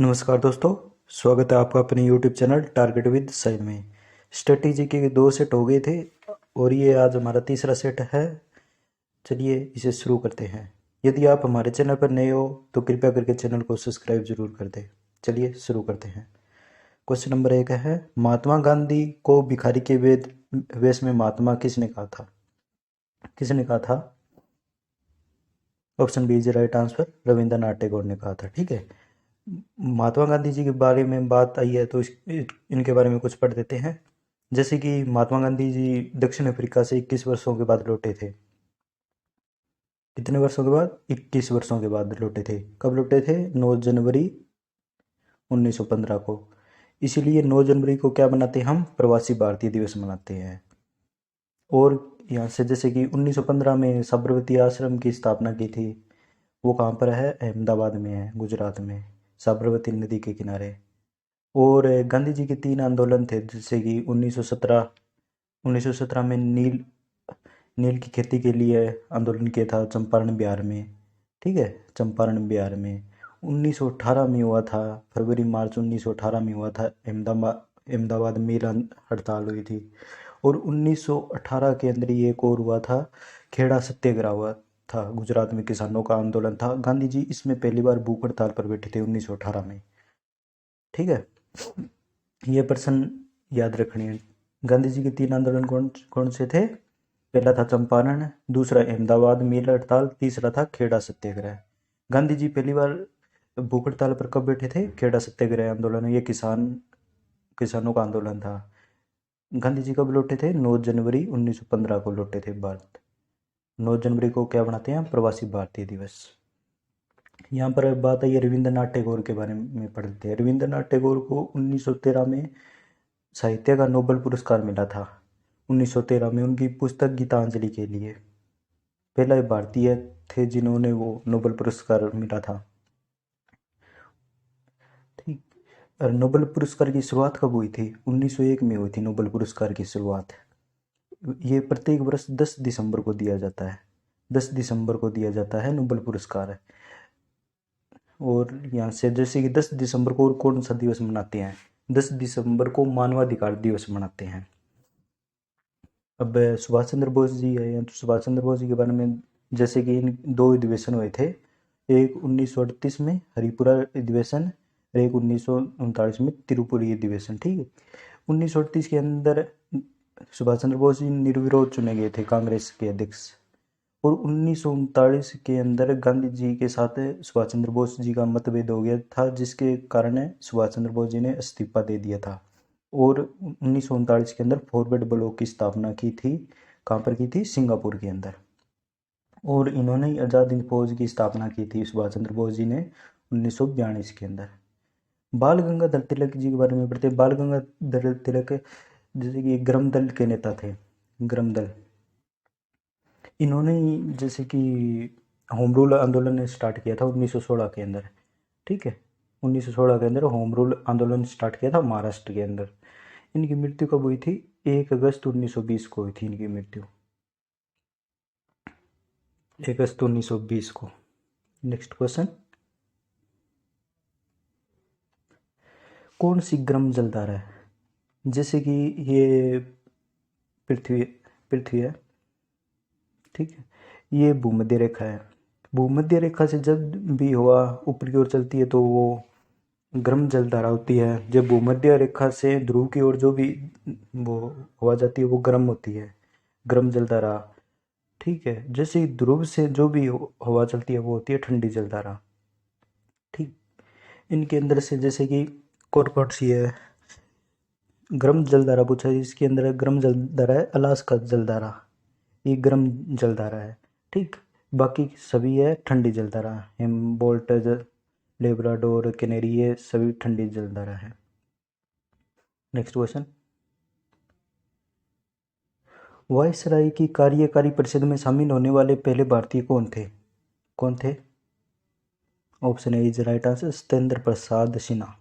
नमस्कार दोस्तों। स्वागत है आपका अपने YouTube channel target with Sai में। स्ट्रेटेजी के 2 सेट हो गए थे और ये आज हमारा तीसरा सेट है। चलिए इसे शुरू करते हैं। यदि आप हमारे चैनल पर नए हो तो कृपया करके चैनल को सब्सक्राइब जरूर कर दें। चलिए शुरू करते हैं। क्वेश्चन नंबर 1 है, महात्मा गांधी को भिखारी के वेश में महात्मा किसने कहा था? किसने कहा था? Option B is right answer, Rabindranath Tagore ने कहा था। ठीक है, महात्मा गांधी जी के बारे में बात आई है तो इनके बारे में कुछ पढ़ देते हैं। जैसे कि महात्मा गांधी जी दक्षिण अफ्रीका से 21 वर्षों के बाद लौटे थे। कितने वर्षों के बाद? 21 वर्षों के बाद लौटे थे। कब लौटे थे? 9 जनवरी 1915 को। इसीलिए 9 जनवरी को क्या मनाते हैं हम? प्रवासी भारतीय दिवस मनाते हैं। और यहाँ से जैसे कि 1915 में साबरमती आश्रम की स्थापना की थी। वो कहाँ पर है? अहमदाबाद में है, गुजरात में, साबरमती नदी के किनारे। और गांधी जी के 3 आंदोलन थे, जैसे कि 1917 में नील की खेती के लिए आंदोलन किया था चंपारण बिहार में। ठीक है, चंपारण बिहार में। 1918 में हुआ था, फरवरी मार्च 1918 में हुआ था, अहमदाबाद मिल हड़ताल हुई थी। और 1918 के अंदर ही एक और हुआ था, खेड़ा सत्याग्रह हुआ था, गुजरात में किसानों का आंदोलन था। गांधी जी इसमें पहली बार भूख हड़ताल पर बैठे थे 1918 में। ठीक है, ये प्रश्न याद रखनी है। गांधी जी के 3 आंदोलन कौन कौन से थे? पहला था चंपारण, दूसरा अहमदाबाद मिल हड़ताल, तीसरा था खेड़ा सत्याग्रह। गांधी जी पहली बार भूख हड़ताल पर कब बैठे थे? खेड़ा सत्याग्रह आंदोलन, ये किसानों का आंदोलन था। गांधी जी कब लौटे थे? 9 जनवरी 1915 को लौटे थे भारत। 9 जनवरी को क्या बनाते हैं? प्रवासी भारतीय दिवस। यहाँ पर बात आई है रविंद्रनाथ टैगोर के बारे में पढ़ते हैं। रविंद्रनाथ टैगोर को 1913 में साहित्य का नोबेल पुरस्कार मिला था। 1913 में उनकी पुस्तक गीतांजलि के लिए। पहला भारतीय थे जिन्होंने वो नोबेल पुरस्कार मिला था। ठीक। और नोबेल पुरस्कार की शुरुआत कब हुई थी? 1901 में हुई थी नोबेल पुरस्कार की शुरुआत। ये प्रत्येक वर्ष 10 दिसंबर को दिया जाता है। 10 दिसंबर को दिया जाता है नोबेल पुरस्कार। और यहाँ से जैसे कि 10 दिसंबर को और कौन सा दिवस मनाते हैं? 10 दिसंबर को मानवाधिकार दिवस मनाते हैं। अब सुभाष चंद्र बोस जी है, तो सुभाष चंद्र बोस जी के बारे में जैसे कि इन 2 अधिवेशन हुए थे। एक 1938 में हरिपुरा अधिवेशन और एक 1939 में तिरुपुरी अधिवेशन। ठीक है, 1938 के अंदर सुभाष चंद्र बोस जी निर्विरोध चुने गए थे कांग्रेस के अध्यक्ष। और 1939 के अंदर गांधी जी के साथ सुभाष चंद्र बोस जी का मतभेद हो गया था, जिसके कारण सुभाष चंद्र बोस जी ने इस्तीफा दे दिया था। और 1939 के अंदर फॉरवर्ड ब्लॉक की स्थापना की थी। कहाँ पर की थी? सिंगापुर के अंदर। और इन्होंने आज़ाद हिंद फौज की स्थापना की थी सुभाष चंद्र बोस जी ने 1942 के अंदर। बाल गंगाधर तिलक जी के बारे में पढ़ते हैं। बाल गंगाधर तिलक जैसे कि ग्राम दल के नेता थे। ग्राम दल, इन्होंने जैसे कि होम रूल आंदोलन स्टार्ट किया था 1916 के अंदर। ठीक है, 1916 के अंदर होम रूल आंदोलन स्टार्ट किया था महाराष्ट्र के अंदर। इनकी मृत्यु कब हुई थी? 1 अगस्त 1920 को हुई थी इनकी मृत्यु। 1 अगस्त 1920 को। नेक्स्ट क्वेश्चन, कौन सी ग्राम जलधारा है? जैसे कि ये पृथ्वी पृथ्वी है। ठीक है, ये भूमध्य रेखा है। भूमध्य रेखा से जब भी हवा ऊपर की ओर चलती है तो वो गर्म जलधारा होती है। जब भूमध्य रेखा से ध्रुव की ओर जो भी वो हवा जाती है वो गर्म होती है, गर्म जलधारा। ठीक है, जैसे ही ध्रुव से जो भी हवा चलती है वो होती है ठंडी जलधारा। ठीक, इनके अंदर से जैसे कि कौन सी है? गर्म जलधारा पूछा है, इसके अंदर गर्म जलधारा है अलास्का जलधारा, ये गर्म जलधारा है। ठीक, बाकी सभी है ठंडी जलधारा। हिमबोल्ट, लेब्राडोर, कैनेरी, ये सभी ठंडी जलधारा है। नेक्स्ट क्वेश्चन, वायसराय की कार्यकारी परिषद में शामिल होने वाले पहले भारतीय कौन थे? कौन थे? Option A is right answer, Satyendra Prasad Sinha.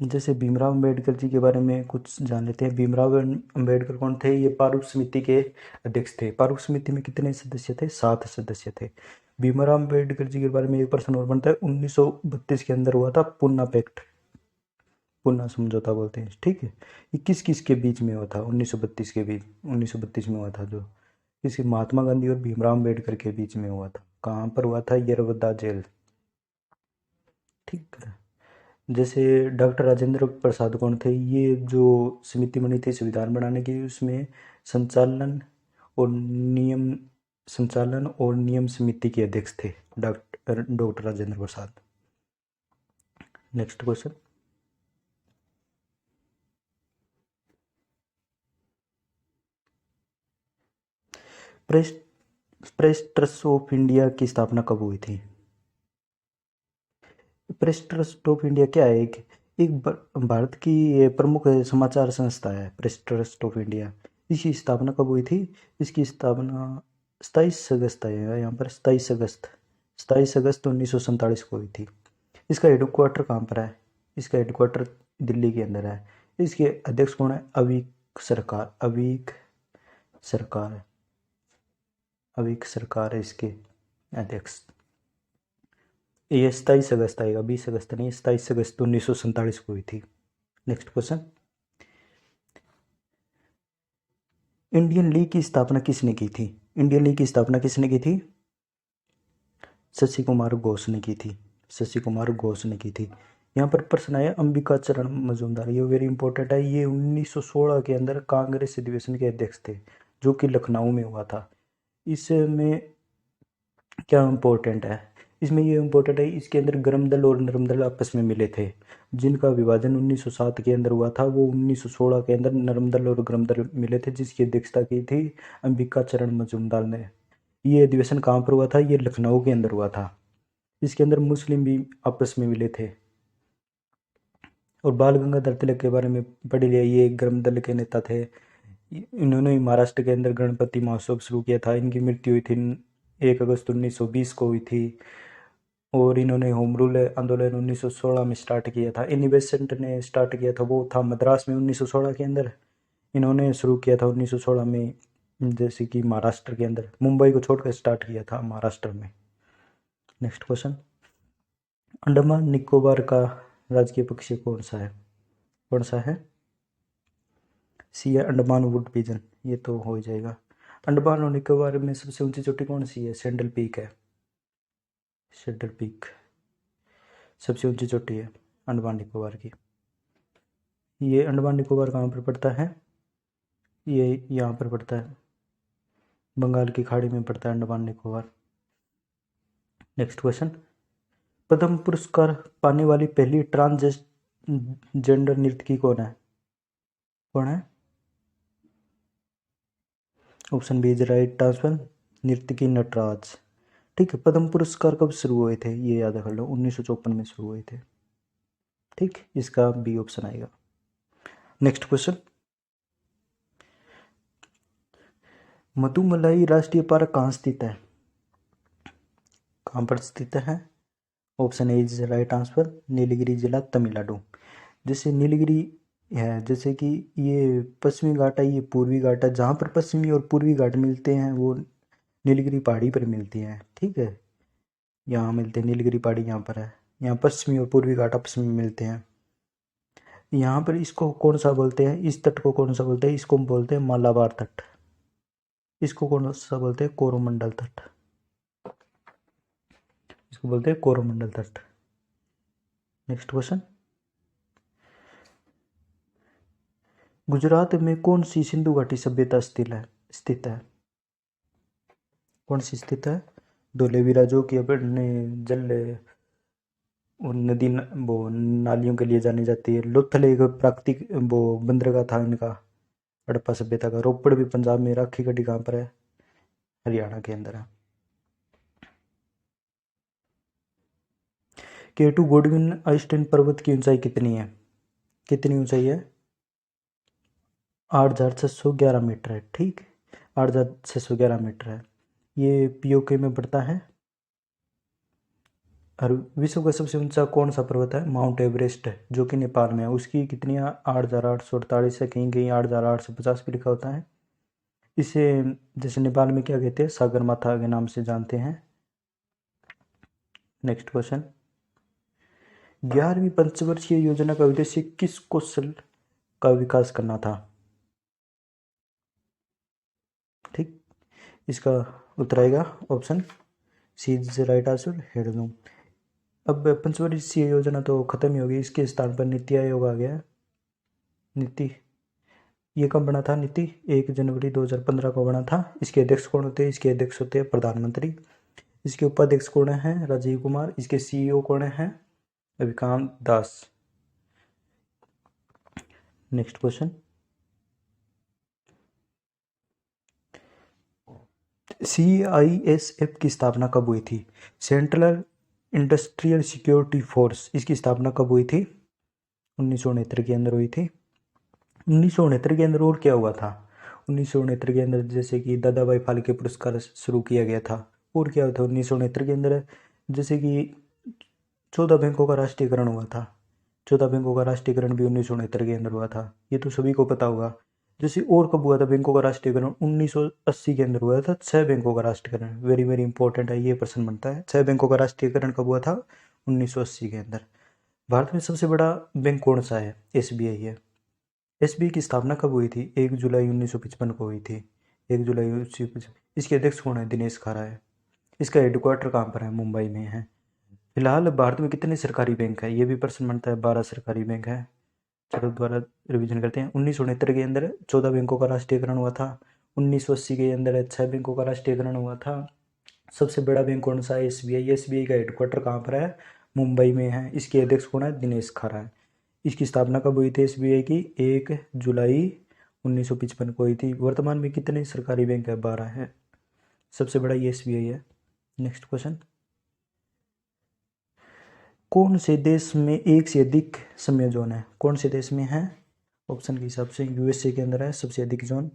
जैसे भीमराव अंबेडकर जी के बारे में कुछ जान लेते हैं। भीमराव अंबेडकर कौन थे? ये पारूल समिति के अध्यक्ष थे। पारूल समिति में कितने सदस्य थे? 7 सदस्य थे। भीमराव अंबेडकर जी के बारे में एक प्रश्न और बनता है। 1932 के अंदर हुआ था पूना पैक्ट, पूना समझौता बोलते हैं, ठीक है। ये किस किस के बीच में हुआ था? 1932 के बीच, 1932 में हुआ था जो, किसी महात्मा गांधी और भीमराव अंबेडकर के बीच में हुआ था। कहाँ पर हुआ था? यरवद्दा जेल, ठीक है। जैसे डॉक्टर राजेंद्र प्रसाद कौन थे? ये जो समिति बनी थी संविधान बनाने की, उसमें संचालन और नियम समिति के अध्यक्ष थे doctor Rajendra Prasad. Next question, press press trust of India की स्थापना कब हुई थी? प्रेस ट्रस्ट ऑफ इंडिया क्या है? भारत की ये प्रमुख समाचार संस्था है प्रेस ट्रस्ट ऑफ इंडिया। इसकी स्थापना कब हुई थी? इसकी स्थापना 27 अगस्त है यहाँ पर, 27 अगस्त 1947 को हुई थी। इसका हेडक्वार्टर कहाँ पर है? इसका हेडक्वार्टर दिल्ली के अंदर है। इसके अध्यक्ष कौन है? अवीक सरकार है इसके अध्यक्ष। ये 27 अगस्त आएगा, 20 अगस्त नहीं, 27 अगस्त 1947 को हुई थी। नेक्स्ट क्वेश्चन, इंडियन लीग की स्थापना किसने की थी? इंडियन लीग की स्थापना किसने की थी? शशि कुमार घोष ने की थी। शशि कुमार घोष ने की थी। यहाँ पर प्रश्न आया अंबिका चरण मजूमदार, ये वेरी इंपॉर्टेंट है। ये 1916 के अंदर कांग्रेस अधिवेशन के अध्यक्ष थे, जो कि लखनऊ में हुआ था। इसमें क्या इम्पोर्टेंट है? इसमें ये इम्पोर्टेंट है, इसके अंदर गरम दल और नरम दल आपस में मिले थे। जिनका विभाजन 1907 के अंदर हुआ था, वो 1916 के अंदर नरम दल और गरम दल मिले थे, जिसकी अध्यक्षता की थी अंबिका चरण मजूमदार ने। ये अधिवेशन कहाँ पर हुआ था? ये लखनऊ के अंदर हुआ था। इसके अंदर मुस्लिम भी आपस में मिले थे। और बाल गंगाधर तिलक के बारे में पढ़ लिया, ये गरम दल के नेता थे। इन्होंने महाराष्ट्र के अंदर गणपति महोत्सव शुरू किया था। इनकी मृत्यु हुई थी 1 अगस्त 1920 को हुई थी। और इन्होंने होम रूल आंदोलन 1916 में स्टार्ट किया था। एनी बेसेंट ने स्टार्ट किया था, वो था मद्रास में 1916 के अंदर। इन्होंने शुरू किया था 1916 में, जैसे कि महाराष्ट्र के अंदर, मुंबई को छोड़कर स्टार्ट किया था महाराष्ट्र में। नेक्स्ट क्वेश्चन, अंडमान निकोबार का राजकीय पक्षी कौन सा है? कौन सा है? सी है अंडमान वुड पिजन, ये तो हो जाएगा। अंडमान और निकोबार में सबसे ऊंची चोटी कौन सी है? सैंडल पीक है। सैंडल पीक सबसे ऊंची चोटी है अंडमान निकोबार की। ये अंडमान निकोबार कहाँ पर पड़ता है? ये यहाँ पर पड़ता है, बंगाल की खाड़ी में पड़ता है अंडमान निकोबार। नेक्स्ट क्वेश्चन, पद्म पुरस्कार पाने वाली पहली ट्रांसजेंडर नर्तकी कौन है? कौन है? Option B is right answer, Nartaki Nataraj. ठीक है। पद्म पुरस्कार कब शुरू हुए थे? ये याद कर लो, 1954 में शुरू हुए थे। ठीक, इसका बी ऑप्शन आएगा। नेक्स्ट क्वेश्चन, मधुमलाई राष्ट्रीय पार्क कहाँ स्थित है? कहाँ पर स्थित है? Option A is right answer, Nilgiri जिला तमिलनाडु। जैसे नीलगिरी है, जैसे कि ये पश्चिमी घाट है, ये पूर्वी घाट है। जहाँ पर पश्चिमी और पूर्वी घाट मिलते हैं वो नीलगिरी पहाड़ी पर मिलती हैं, ठीक है। यहाँ मिलते हैं, नीलगिरी पहाड़ी यहाँ पर है। यहाँ पश्चिमी और पूर्वी घाट आपस में मिलते हैं। यहाँ पर इसको कौन सा बोलते हैं? इस तट को कौन सा बोलते हैं? इसको बोलते हैं मालाबार तट। इसको कौन सा बोलते हैं? कोरोमंडल तट। इसको बोलते हैं कोरोमंडल तट। नेक्स्ट क्वेश्चन, गुजरात में कौन सी सिंधु घाटी सभ्यता स्थित है? कौन सी स्थित है? धोलेवीरा, जो कि अपने जल नदी वो नालियों के लिए जानी जाती है। लोथल एक प्राकृतिक वो बंदरगाह था इनका, हड़प्पा सभ्यता का। रोपड़ भी पंजाब में। राखी गढ़ी कहाँ पर है? हरियाणा के अंदर है। केटू गोडविन आइसलैंड पर्वत की ऊंचाई कितनी है? कितनी ऊंचाई है? 8,611 मीटर है, ठीक, 8,611 मीटर है। ये पीओके में पड़ता है, और विश्व का सबसे ऊंचा कौन सा पर्वत है? माउंट एवरेस्ट है, जो कि नेपाल में है। उसकी कितनी 8,848 है, कहीं कहीं 8,850 भी लिखा होता है। इसे जैसे नेपाल में क्या कहते हैं, सागरमाथा के नाम से जानते हैं। नेक्स्ट क्वेश्चन, 11वीं पंचवर्षीय योजना का उद्देश्य किस कौशल का विकास करना था? ठीक, इसका उत्तर आएगा option C is right answer, handloom. अब पंचवर्षीय योजना तो खत्म ही हो गई, इसके स्थान पर नीति आयोग आ गया। नीति, ये कब बना था? नीति 1 जनवरी 2015 को बना था। इसके अध्यक्ष कौन होते हैं? इसके अध्यक्ष होते हैं प्रधानमंत्री। इसके उपाध्यक्ष कौन हैं? राजीव कुमार। इसके सीईओ कौन हैं? विकांत दास। नेक्स्ट क्वेश्चन, CISF की स्थापना कब हुई थी? सेंट्रल इंडस्ट्रियल सिक्योरिटी फोर्स, इसकी स्थापना कब हुई थी? 1969 के अंदर हुई थी। 1969 के अंदर और क्या हुआ था? 1969 के अंदर जैसे कि दादा भाई फाल्के पुरस्कार शुरू किया गया था। और क्या हुआ था 1969 के अंदर? जैसे कि 14 बैंकों का राष्ट्रीयकरण हुआ था। 14 बैंकों का राष्ट्रीयकरण भी 1969 के अंदर हुआ था, ये तो सभी को पता होगा। जैसे और कब हुआ था बैंकों का राष्ट्रीयकरण? 1980 के अंदर हुआ था, 6 बैंकों का राष्ट्रीयकरण। वेरी वेरी इंपॉर्टेंट है, ये प्रश्न बनता है। 6 बैंकों का राष्ट्रीयकरण कब हुआ था? 1980 के अंदर। भारत में सबसे बड़ा बैंक कौन सा है? SBI है। SBI की स्थापना कब हुई थी? 1 जुलाई 1955 को हुई थी। 1 जुलाई 1955। इसके अध्यक्ष कौन है? दिनेश खारा है। इसका हेडक्वार्टर कहाँ पर है? मुंबई में है। फिलहाल भारत में कितने सरकारी बैंक है? ये भी प्रश्न बनता है। 12 सरकारी बैंक है। चलो दोबारा रिवीजन करते हैं। 1969 के अंदर 14 बैंकों का राष्ट्रीयकरण हुआ था। 1980 के अंदर 6 बैंकों का राष्ट्रीयकरण हुआ था। सबसे बड़ा बैंक कौन सा है? SBI। SBI का हेडक्वार्टर कहाँ पर है? मुंबई में है। इसके अध्यक्ष कौन है? दिनेश खारा है। इसकी स्थापना कब हुई थी SBI की? 1 जुलाई 1955 को हुई थी। वर्तमान में कितने सरकारी बैंक है? 12 है। सबसे बड़ा ये SBI है। नेक्स्ट क्वेश्चन, कौन से देश में एक से अधिक समय जोन है? कौन से देश में है? ऑप्शन के हिसाब से USA के अंदर है सबसे अधिक जोन।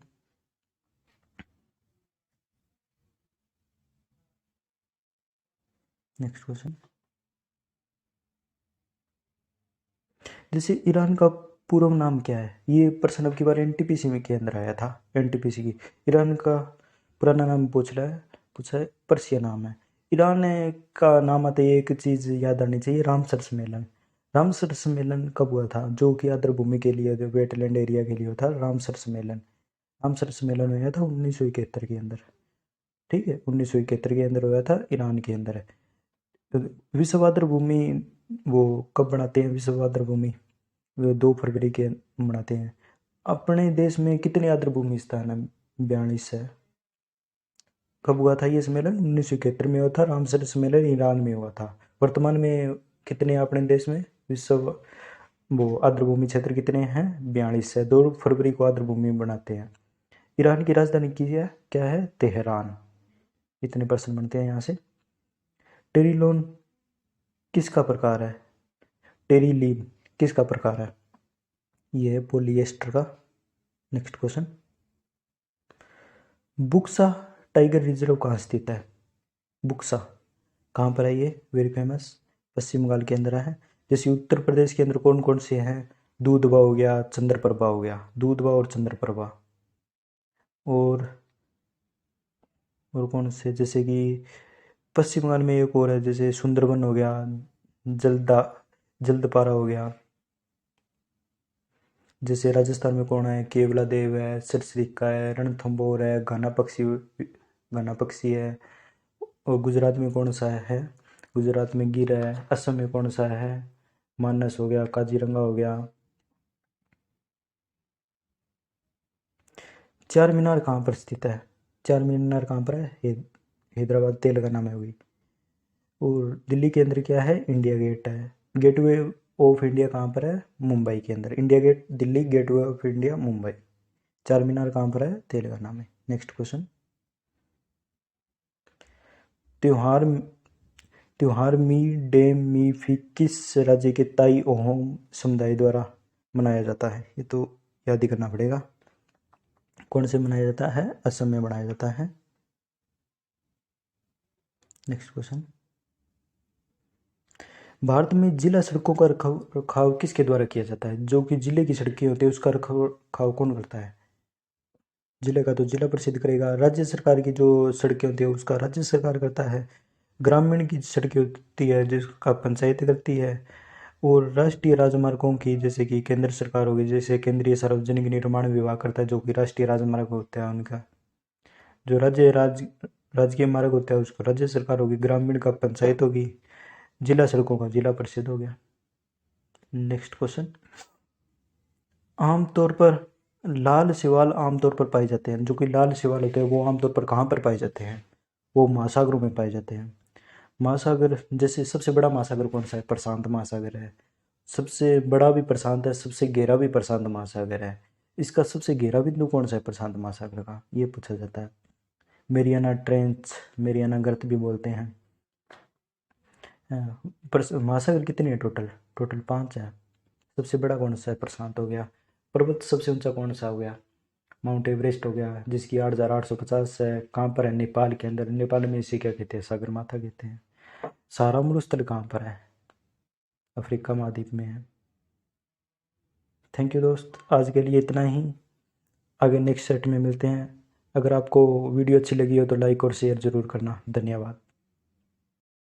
नेक्स्ट क्वेश्चन, जैसे ईरान का पूर्व नाम क्या है? ये प्रश्न अब की बार NTPC में के अंदर आया था। NTPC की ईरान का पुराना नाम पूछा है, पर्सिया नाम है। ईरान का नाम आते ही एक चीज़ याद आनी चाहिए, रामसर सम्मेलन। रामसर सम्मेलन कब हुआ था? जो कि आर्द्रभूमि के लिए, वेटलैंड एरिया के लिए होता है रामसर सम्मेलन। रामसर सम्मेलन हुआ था 1971 के अंदर। ठीक है, 1971 के अंदर हुआ था, ईरान के अंदर है। तो विश्व आर्द्रभूमि वो कब बनाते हैं? विश्व आर्द्रभूमि वो 2 फरवरी के मनाते हैं। अपने देश में कितने आर्द्रभूमि स्थान है? 42 है। कब हुआ था ये सम्मेलन? 1971 में हुआ था। रामसर सम्मेलन ईरान में हुआ था। वर्तमान में कितने अपने देश में विश्व वो आर्द्रभूमि क्षेत्र कितने हैं? 42 है। 2 फरवरी को आर्द्रभूमि बनाते हैं। ईरान की राजधानी की है क्या है? तेहरान। इतने प्रश्न बनते हैं यहाँ से। टेरिलोन किसका प्रकार है? टेरिलीन किसका प्रकार है? ये है पोलिएस्टर का। Next question, Buxa tiger reserve कहाँ स्थित है? बुक्सा कहाँ पर है? ये वेरी फेमस, पश्चिम बंगाल के अंदर है। जैसे उत्तर प्रदेश के अंदर कौन कौन से हैं? दूधवा हो गया, चंद्रप्रभा हो गया। दूधवा और चंद्रप्रभा। और कौन से, जैसे कि पश्चिम बंगाल में एक और है, जैसे सुंदरबन हो गया, जल्दा जल्दपारा हो गया। जैसे राजस्थान में कौन है? केवला देव है, सरिस्का है, रणथंभौर है, घना पक्षी है। और गुजरात में कौन सा है? गुजरात में गिर है। असम में कौन सा है? मानस हो गया, काजीरंगा हो गया। चार मीनार कहाँ पर स्थित है? चार मीनार कहाँ पर है? हैदराबाद तेलंगाना में हुई। और दिल्ली के अंदर क्या है? इंडिया गेट है। गेटवे ऑफ इंडिया कहाँ पर है? मुंबई के अंदर। India Gate Delhi, Gateway of India Mumbai. Charminar कहाँ पर है? तेलंगाना में। नेक्स्ट क्वेश्चन, त्योहार त्योहार मी डे मी फी किस राज्य के ताई ओहोम समुदाय द्वारा मनाया जाता है? ये तो याद ही करना पड़ेगा। कौन से मनाया जाता है? असम में मनाया जाता है। नेक्स्ट क्वेश्चन, भारत में जिला सड़कों का रखरखाव किसके द्वारा किया जाता है? जो कि जिले की सड़कें होती है उसका रखरखाव कौन करता है? जिले का तो जिला परिषद करेगा। राज्य सरकार की जो सड़कें होती है उसका राज्य सरकार करता है। ग्रामीण की सड़कें होती है जिसका पंचायत करती है। और राष्ट्रीय राजमार्गों की जैसे कि केंद्र सरकार होगी, जैसे केंद्रीय सार्वजनिक निर्माण विभाग करता है जो कि राष्ट्रीय राजमार्ग होता है उनका। जो राजकीय मार्ग होता है उसको राज्य सरकार होगी, ग्रामीण का पंचायत होगी, जिला सड़कों का जिला परिषद हो गया। नेक्स्ट क्वेश्चन, आमतौर पर लाल शैवाल आमतौर पर पाए जाते हैं। जो कि लाल शैवाल होते हैं वो आमतौर पर कहाँ पर पाए जाते हैं? वो महासागरों में पाए जाते हैं। महासागर जैसे सबसे बड़ा महासागर कौन सा है? प्रशांत महासागर है। सबसे बड़ा भी प्रशांत है, सबसे गहरा भी प्रशांत महासागर है। इसका सबसे गहरा बिंदु कौन सा है प्रशांत महासागर का? ये पूछा जाता है। मेरियाना ट्रेंच, मेरियाना गर्त भी बोलते हैं। महासागर कितने हैं टोटल? टोटल 5 है। सबसे बड़ा कौन सा है? प्रशांत हो गया। पर्वत सबसे ऊंचा कौन सा हो गया? माउंट एवरेस्ट हो गया, जिसकी 8,850 है। कहाँ पर है? नेपाल के अंदर। नेपाल में इसे क्या कहते हैं? सागरमाथा कहते हैं। सारा मरुस्थल कहाँ पर है? अफ्रीका महाद्वीप में है। थैंक यू दोस्त, आज के लिए इतना ही। आगे नेक्स्ट सेट में मिलते हैं। अगर आपको वीडियो अच्छी लगी हो तो लाइक और शेयर ज़रूर करना। धन्यवाद।